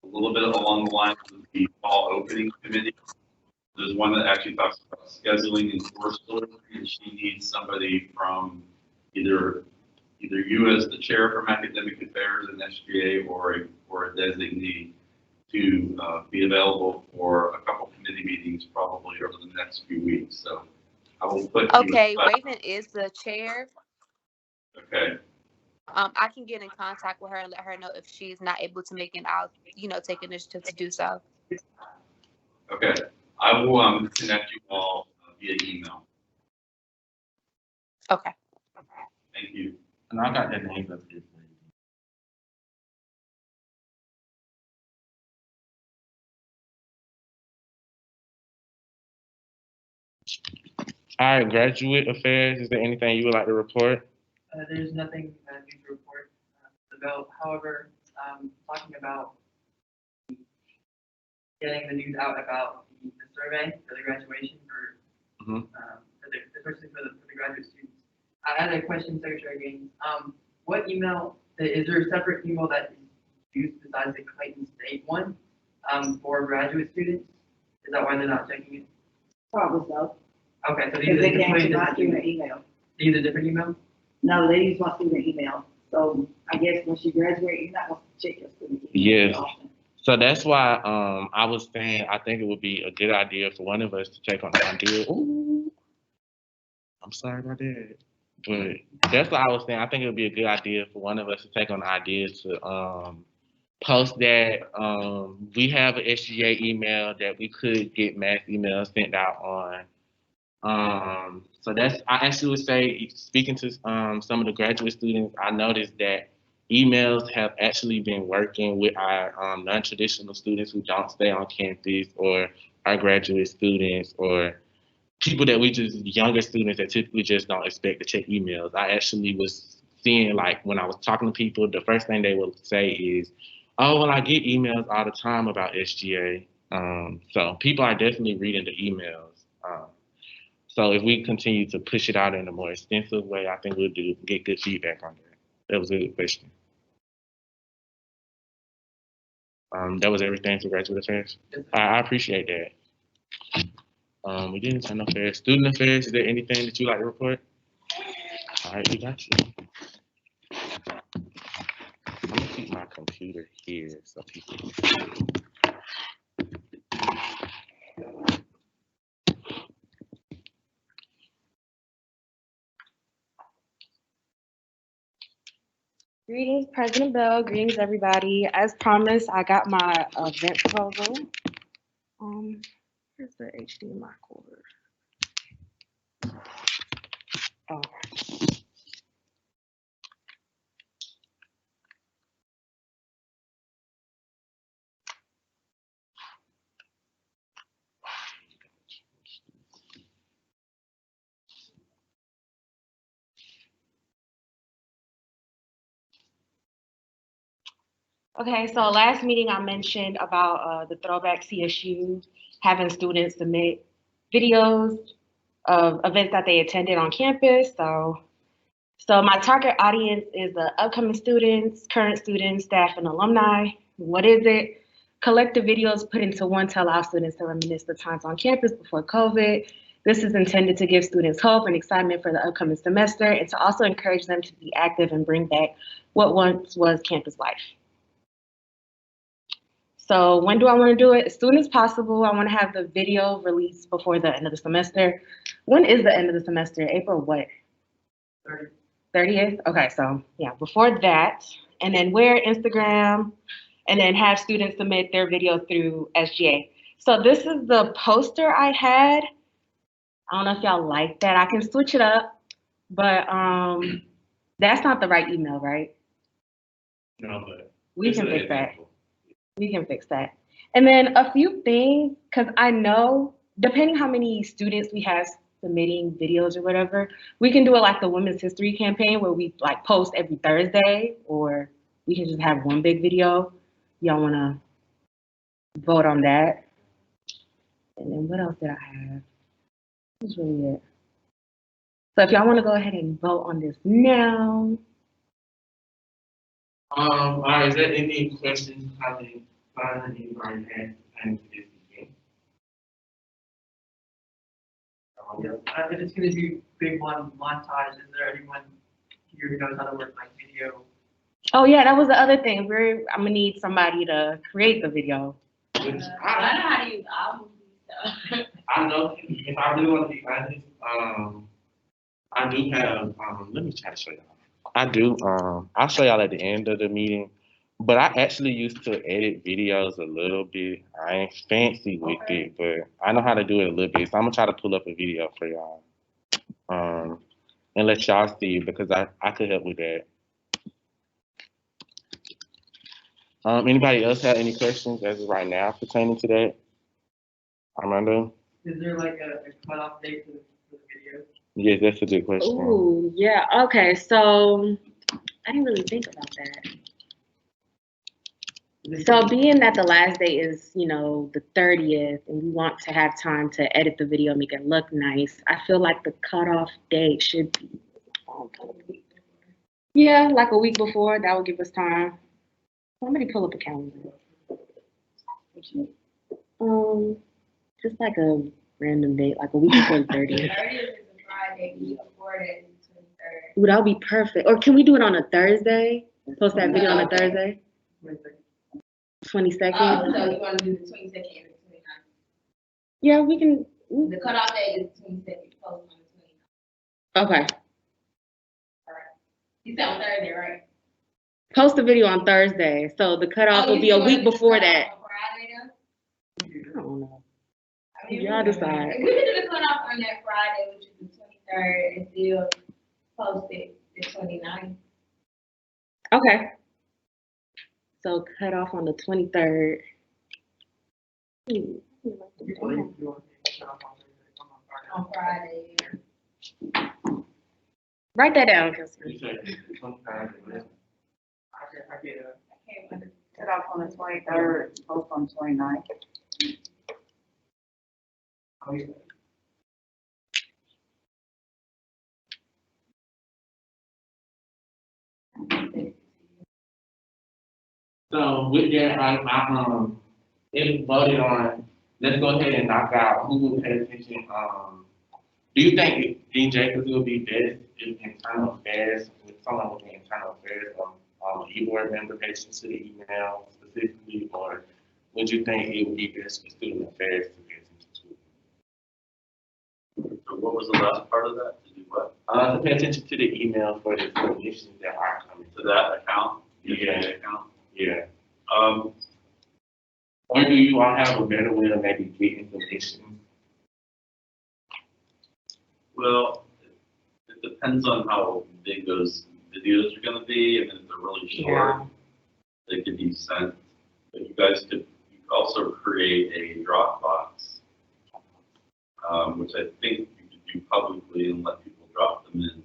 a little bit along the lines of the fall opening committee. There's one that actually talks about scheduling and course delivery, and she needs somebody from either you as the chair from academic affairs and SGA or a designee to be available for a couple committee meetings probably over the next few weeks. So I will put Okay, you. Raven is the chair. Okay. I can get in contact with her and let her know if she's not able to make it. I'll, take initiative to do so. Okay. I will connect you all via email. Okay. Thank you. And I got that name up here. All right, graduate affairs. Is there anything you would like to report? There's nothing new to report about. However, talking about getting the news out about the survey for the graduation especially for the graduate students. I had a question, Secretary Gaines. What email is there a separate email that is used besides the Clayton State one for graduate students? Is that why they're not checking it? Probably so. Okay, so these Because are they can't completely not different through the emails. email. These are different emails? No, they use one student email. So I guess when she graduates, you're not going to check your student email. Yes. Often. So that's why I was saying I think it would be a good idea for one of us to take on the idea. Ooh, I'm sorry about that. But that's what I was saying. I think it would be a good idea for one of us to take on the idea to post that. We have an SGA email that we could get mass emails sent out on. So I actually would say, speaking to some of the graduate students, I noticed that emails have actually been working with our non-traditional students who don't stay on campus, or our graduate students, or people that we just younger students that typically just don't expect to check emails. I actually was seeing, like, when I was talking to people, the first thing they would say is, "Oh, well, I get emails all the time about SGA." So people are definitely reading the emails. So if we continue to push it out in a more extensive way, I think we'll get good feedback on that. That was a good question. That was everything for graduate affairs. I appreciate that. We didn't turn affairs. Student affairs, is there anything that you'd like to report? All right, we got you. I'm gonna keep my computer here so people can see. Greetings, President Bell. Greetings, everybody. As promised, I got my event proposal. Here's the HDMI cord. Oh. Okay, so last meeting I mentioned about the Throwback CSU having students submit videos of events that they attended on campus. So my target audience is the upcoming students, current students, staff, and alumni. What is it? Collect the videos put into one to allow students to reminisce the times on campus before COVID. This is intended to give students hope and excitement for the upcoming semester, and to also encourage them to be active and bring back what once was campus life. So when do I want to do it? As soon as possible. I want to have the video released before the end of the semester. When is the end of the semester? April what? 30th? Okay, so yeah, before that. And then Instagram, and then have students submit their videos through SGA. So this is the poster I had. I don't know if y'all like that. I can switch it up, but that's not the right email, right? No, but we can fix that. We can fix that. And then a few things, because I know, depending how many students we have submitting videos or whatever, we can do it like the Women's History Campaign where we like post every Thursday, or we can just have one big video. Y'all want to vote on that? And then what else did I have? That's really it. So if y'all want to go ahead and vote on this now, All right, is there any questions, comments, anybody has and this weekend? It's gonna be big montage. Is there anyone here who knows how to work like video? Oh yeah, that was the other thing. I'm gonna need somebody to create the video. I know how to use iMovie, so. I know, if I really want to be honest, I do have, let me try to show y'all. I do, I'll show y'all at the end of the meeting, but I actually used to edit videos a little bit. I ain't fancy with it, but I know how to do it a little bit. So I'm gonna try to pull up a video for y'all, and let y'all see it because I could help with that. Anybody else have any questions as of right now pertaining to that? Armando? Is there like a cutoff date for the video? Yes, that's a good question. Ooh, yeah. Okay, so I didn't really think about that. So being that the last day is, the 30th, and we want to have time to edit the video, make it look nice, I feel like the cutoff date should be, yeah, like a week before. That would give us time. Somebody pull up a calendar. Just like a random date, like a week before the 30th. 30th is a Friday, week before that is the 23rd. Ooh, that would be perfect. Or can we do it on a Thursday? Post that video on a Thursday? 22nd? Oh, so you want to do the 22nd and the 29th? Yeah, we can. The cutoff date is 22nd, post on the 29th. Okay. All right. You said on Thursday, right? Post the video on Thursday, so the cutoff will be a week before that. On Friday, though? I don't know. I mean, Y'all decide. We can do the cutoff on that Friday, which is the 23rd, and still post it the 29th. Okay. So cut off on the 23rd. On Friday. Write that down, cause Cut off on the 23rd, post on 29th. So with that, it voted on, let's go ahead and knock out who will pay attention. Do you think Dean Jacobs will be best in internal affairs, with someone with the internal affairs, e-board member attention to the email specifically, or would you think it would be best for student affairs to pay attention to? So what was the last part of that? To do what? To pay attention to the email for the submissions that are coming. To that account? The Yeah. SGA account? Yeah. Or do you all have a better way of maybe getting information? Well, it depends on how big those videos are gonna be, and if they're really short, they could be sent. But you could also create a Dropbox, which I think you could do publicly and let people drop them in.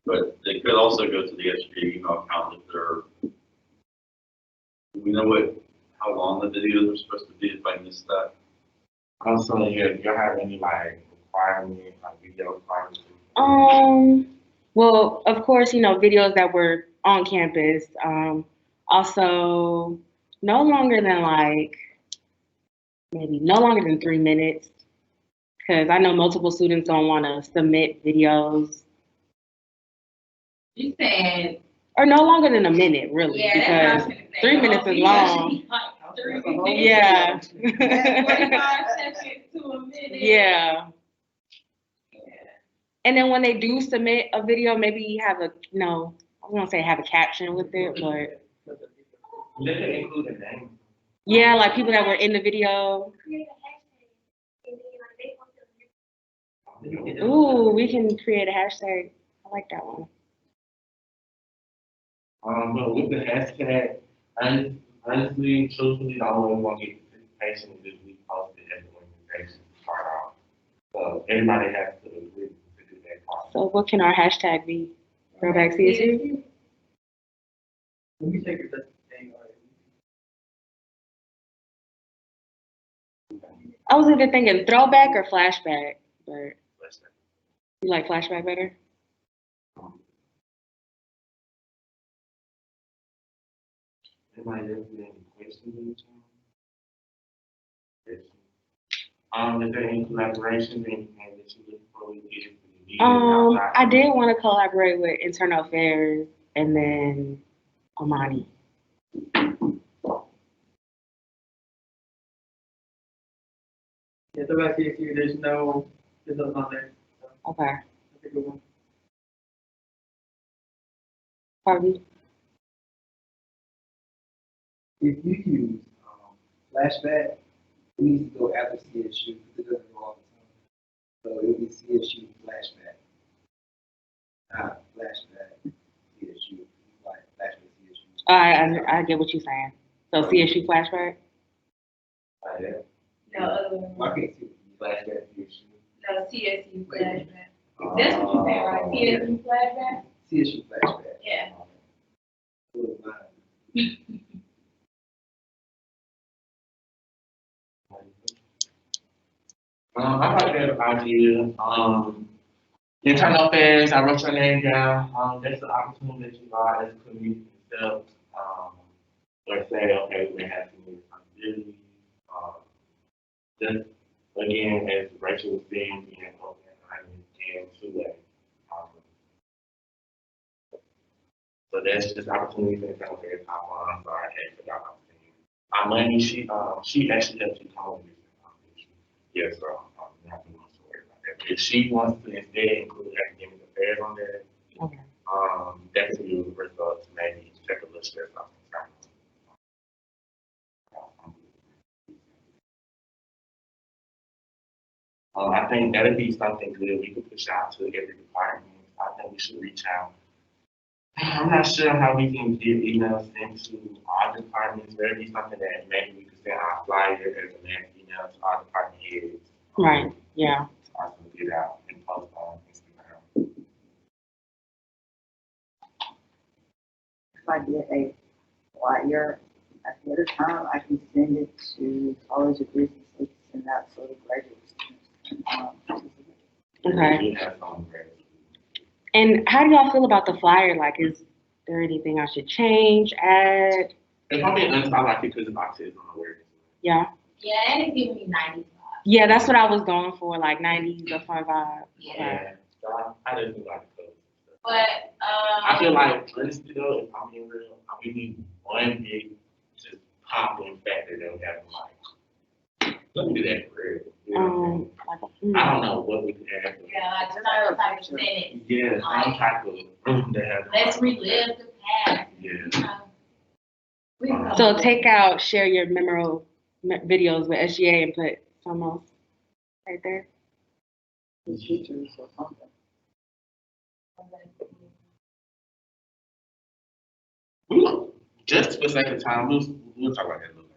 But they could also go to the SGA email account if they're, do we know how long the videos are supposed to be, if I missed that? Also, do you have any requirement, video requirements? Well, of course, videos that were on campus. Also, no longer than maybe no longer than 3 minutes, because I know multiple students don't want to submit videos. You said. Or no longer than a minute, really, Yeah, because 3 minutes is long. Yeah. 45 seconds to a minute. Yeah. And then when they do submit a video, maybe have I won't say have a caption with it, but Let it include a name. yeah, like people that were in the video. Ooh, we can create a hashtag. I like that one. But with the hashtag, honestly, truthfully, the only one get participation is if we post it as an organization to start off. So everybody has to agree to do that part. So what can our hashtag be? Throwback CSU? Let me take your thing. I was either thinking throwback or flashback, but you like flashback better? Anybody else have any questions in the chat? Is there any collaborations, anything that you look forward to? I did want to collaborate with Internal Affairs and then Omani. Yeah, so I see you, there's no on there. So Okay. that's a good one. Harvey? If you use flashback, it needs to go after CSU because it doesn't go all the time. So it would be CSU flashback. Not flashback CSU. Like flashback CSU. I get what you're saying. So CSU flashback? Yeah. No, I can't see Flashback CSU. no, CSU flashback. That's what you said, right? CSU flashback? CSU flashback. Yeah. Little line. I like that idea. Internal affairs, I wrote your name down. That's the opportunity that you got as a community itself. Let's say, okay, we have some responsibilities. Just again, as Rachel was saying, being open and two-way. So that's just opportunities in internal affairs. I'm sorry, I forgot about saying. Money, she actually helped you come up with this. Yes, so not too much to worry about that. If she wants to instead include academic affairs on there, Okay. definitely would result to maybe take a little stress off the time. I think that'd be something good we could push out to every department. I think we should reach out. I'm not sure how we can get emails sent to all departments. That'd be something that maybe we could send our flyer as a mass email to all department heads. Right, yeah. Also get out and post on Instagram. If I get a flyer ahead of time, I can send it to College of Business and that sort of graduate students. Okay. We have some great. And how do y'all feel about the flyer? Like, is there anything I should change, add? If I'm being honest, I like it because of autism awareness. Yeah. Yeah, and it's giving me 90s vibe. Yeah, that's what I was going for, like 90s, the fun vibe. Yeah. So I just like it. But I feel like, honestly though, if I'm being real, we need one big just popping factor that we have in life. Let me do that for real. You know what I'm saying? I don't know what we could have. yeah, like some type of sentence. Yeah, some type of that has. Let's relive the past. Yeah. You know. So take out, share your memorable videos with SGA and put some else right there. The teachers or something. Just for sake of time, we'll talk about that a little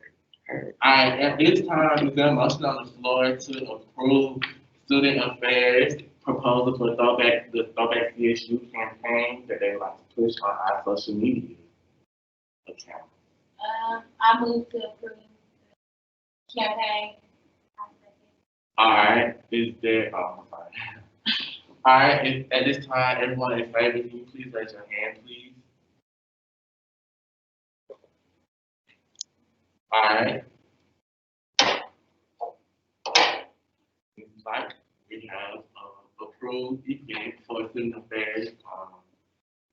later. All right, at this time, we've got a motion on the floor to approve student affairs proposal for the Throwback CSU campaign that they like to push on our social media account. I move to approve the campaign. All right, is there, I'm sorry. All right, at this time, everyone in favor, can you please raise your hand, please? All right. Like we have approved event for student affairs.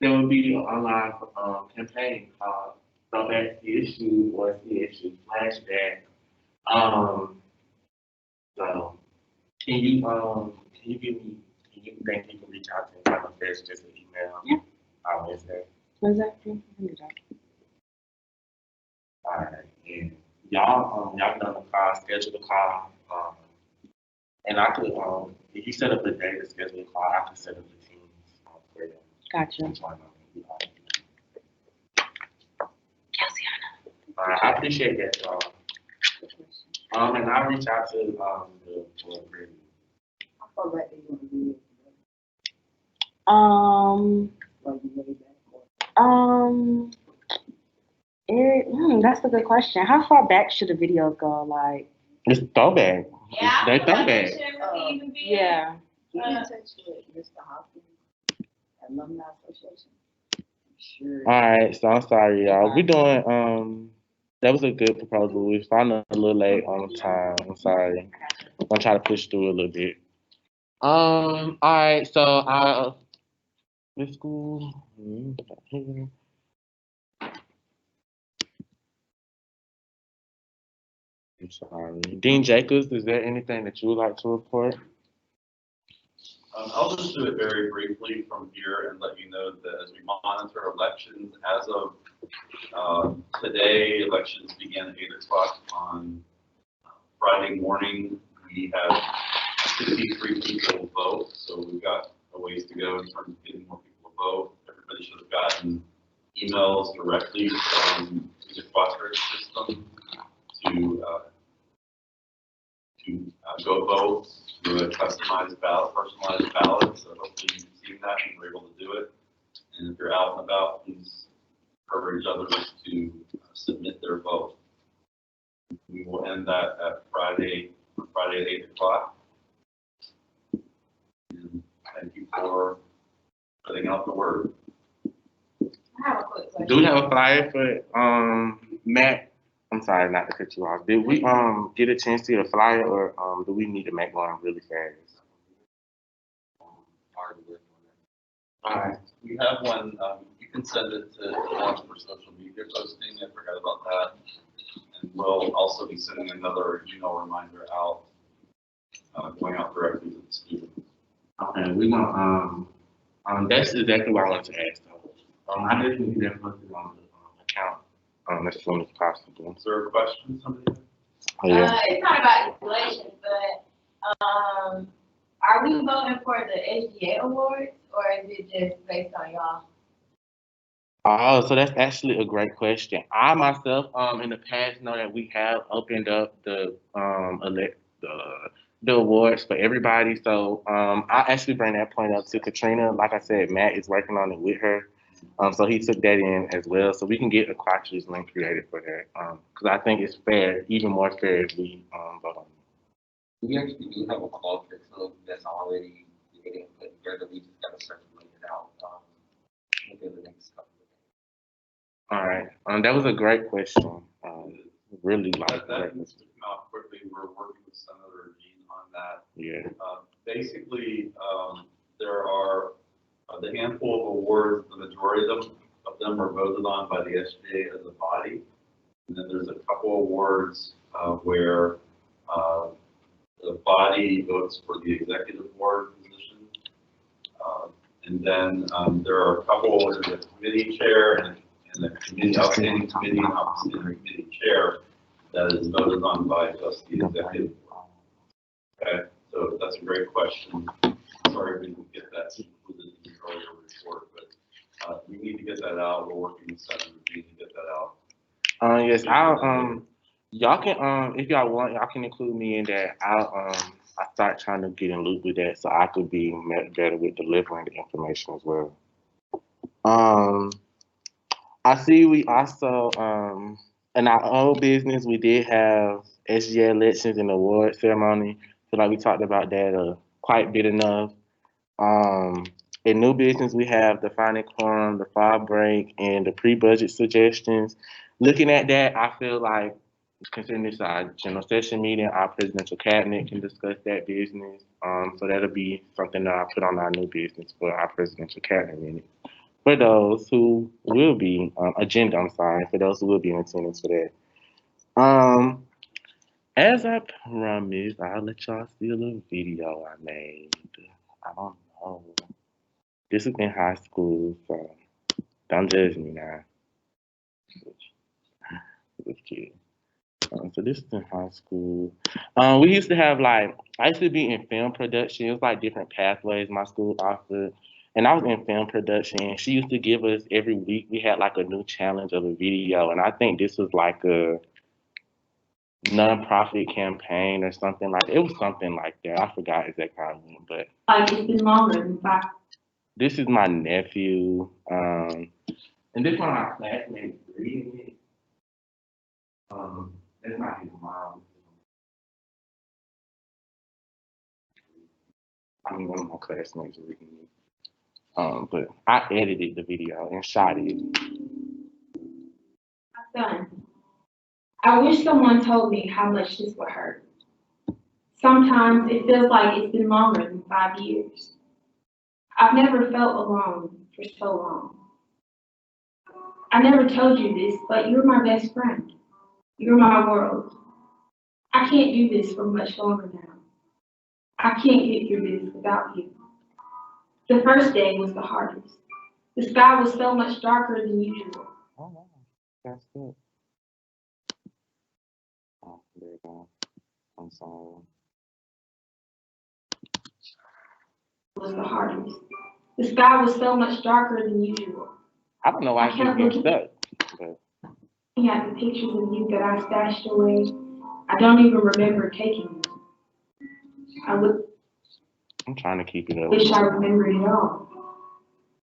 There will be an online campaign called Throwback CSU or CSU Flashback. So can you give me, can you think you can reach out to Internal Affairs just an email? Yeah. On Wednesday? What's that? I can do that. All right, and y'all get on the call, schedule the call, and I could, if you set up a day to schedule a call, I could set up the teams for them. Gotcha. I appreciate that, y'all. And I'll reach out to the board president. I feel like they want to do That's a good question. How far back should the videos go? Like, It's throwback. Yeah, They throwback. yeah. Keep in touch with Mr. Hopkins, Alumni Association. All right, so I'm sorry, y'all. We doing that was a good proposal. We found a little late on time. I'm sorry. I'm gonna try to push through a little bit. All right, so this school. I'm sorry. Dean Jacobs, is there anything that you would like to report? I'll just do it very briefly from here and let you know that as we monitor elections, as of today, elections begin at 8 o'clock on Friday morning. We have 53 people vote, so we've got a ways to go in terms of getting more people to vote. Everybody should have gotten emails directly from the Quattro system to go vote through a customized ballot, personalized ballot. So hopefully you've seen that and were able to do it. And if you're out and about, please encourage others to submit their vote. We will end that at Friday at 8 o'clock. And thank you for putting out the word. I have a quick question. Do we have a flyer for Matt? I'm sorry not to cut you off. Did we get a chance to get a flyer, or do we need to make one really fast? All right. We have one. You can send it to us for social media posting. I forgot about that. And we'll also be sending another email reminder out, going out directly to the students. Okay, we gonna that's exactly what I wanted to ask though. I definitely need that posted on the account as soon as possible. Is there a question, somebody? Oh, yeah. It's not about inflation, but are we voting for the SGA awards, or is it just based on y'all? Oh, so that's actually a great question. I myself, in the past, know that we have opened up the the awards for everybody. So I actually bring that point up to Katrina. Like I said, Matt is working on it with her. So he took that in as well. So we can get a Quattro link created for that. Because I think it's fair, even more fair if we vote on it. We actually do have a call curriculum that's already getting put together. We just got to circulate it out within the next couple of days. All right. That was a great question. Really like That that. needs to come out quickly. We're working with Senator Jean on that. Yeah. Basically, there are the handful of awards. The majority of them are voted on by the SGA as a body, and then there's a couple awards where the body votes for the executive board position, and then there are a couple in the committee chair and the committee, outstanding committee and outstanding committee chair that is voted on by just the executive board. Okay, so that's a great question. Sorry we didn't get that included in the earlier report, but we need to get that out. We're working with Senator Jean to get that out. Yes, I'll y'all can if y'all want, y'all can include me in that. I start trying to get in loop with that so I could be better with delivering the information as well. I see we also in our old business we did have SGA elections and award ceremony. So like we talked about that quite a bit enough. In new business we have the final quorum, the fall break, and the pre-budget suggestions. Looking at that, I feel like considering this our general session meeting, our presidential cabinet can discuss that business. So that'll be something that I put on our new business for our presidential cabinet meeting. For those who will be agenda, I'm sorry, for those who will be in attendance for that. As I promised, I'll let y'all see a little video I made. I don't know. This is in high school, so don't judge me now. This kid. So this is in high school. We used to have I used to be in film production. It was like different pathways my school offered. And I was in film production. She used to give us every week, we had like a new challenge of a video. And I think this was like a nonprofit campaign or something like that. It was something like that. I forgot exactly how it went, but this is my nephew. And this one of my classmates reading it. That's not his mom. I mean, one of my classmates reading it. But I edited the video and shot it. Son, I wish someone told me how much this would hurt. Sometimes it feels like it's been longer than 5 years. I've never felt alone for so long. I never told you this, but you're my best friend. You're my world. I can't do this for much longer now. I can't get through this without you. The first day was the hardest. The sky was so much darker than usual. Oh, wow. That's good. Oh, there you go. I'm sorry. Was the hardest. The sky was so much darker than usual. I don't know why I keep getting stuck. But Looking at the pictures of you that I stashed away, I don't even remember taking them. I'm trying to keep it up. Wish I remembered it all.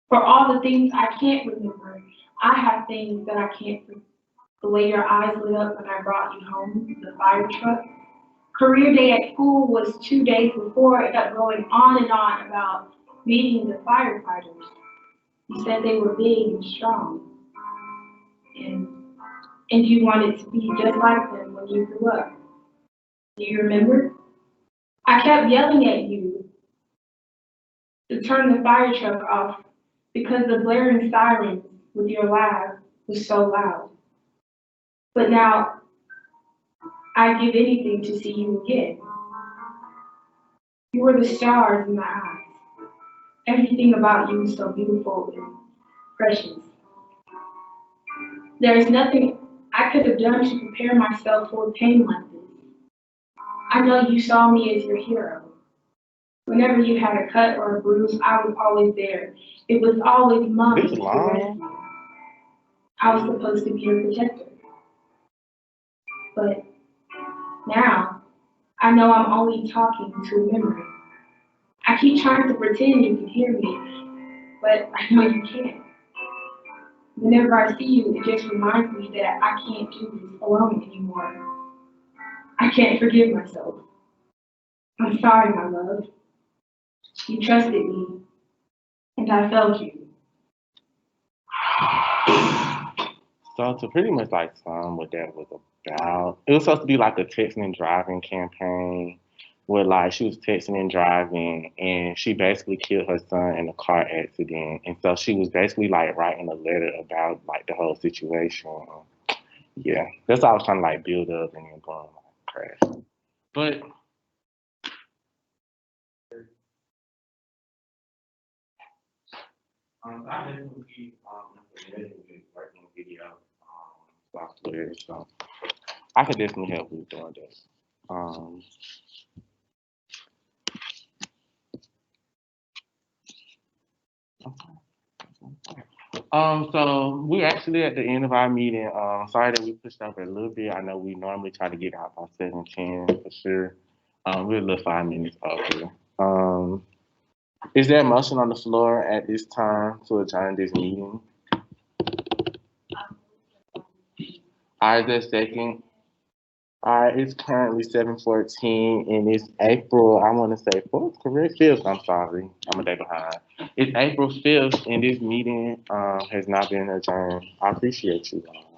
For all the things I can't remember, I have things that I can't remember. The way your eyes lit up when I brought you home, the fire truck. Career day at school was 2 days before. It kept going on and on about meeting the firefighters. You said they were big and strong. And you wanted to be just like them when you grew up. Do you remember? I kept yelling at you to turn the fire truck off because the blaring sirens with your laugh was so loud. But now, I'd give anything to see you again. You were the stars in my eyes. Everything about you was so beautiful and precious. There is nothing I could have done to prepare myself for pain like this. I know you saw me as your hero. Whenever you had a cut or a bruise, I was always there. It was always Mommy to rescue. I was supposed to be your protector. But now, I know I'm only talking to a memory. I keep trying to pretend you can hear me, but I know you can't. Whenever I see you, it just reminds me that I can't do this alone anymore. I can't forgive myself. I'm sorry, my love. You trusted me, and I failed you. So to pretty much like sum what that was about, it was supposed to be like a texting and driving campaign where like she was texting and driving and she basically killed her son in a car accident. And so she was basically like writing a letter about like the whole situation. Yeah, that's all I was trying to like build up and then going like crash. But I definitely working video software, so I could definitely help with doing this. So we're actually at the end of our meeting. Sorry that we pushed over a little bit. I know we normally try to get out by 7:10 for sure. We're a little 5 minutes over. Is there a motion on the floor at this time to adjourn this meeting? Is there a second? All right, it's currently 7:14 and it's April, I want to say 4th, correct? 5th, I'm sorry. I'm a day behind. It's April 5th and this meeting has not been adjourned. I appreciate you all.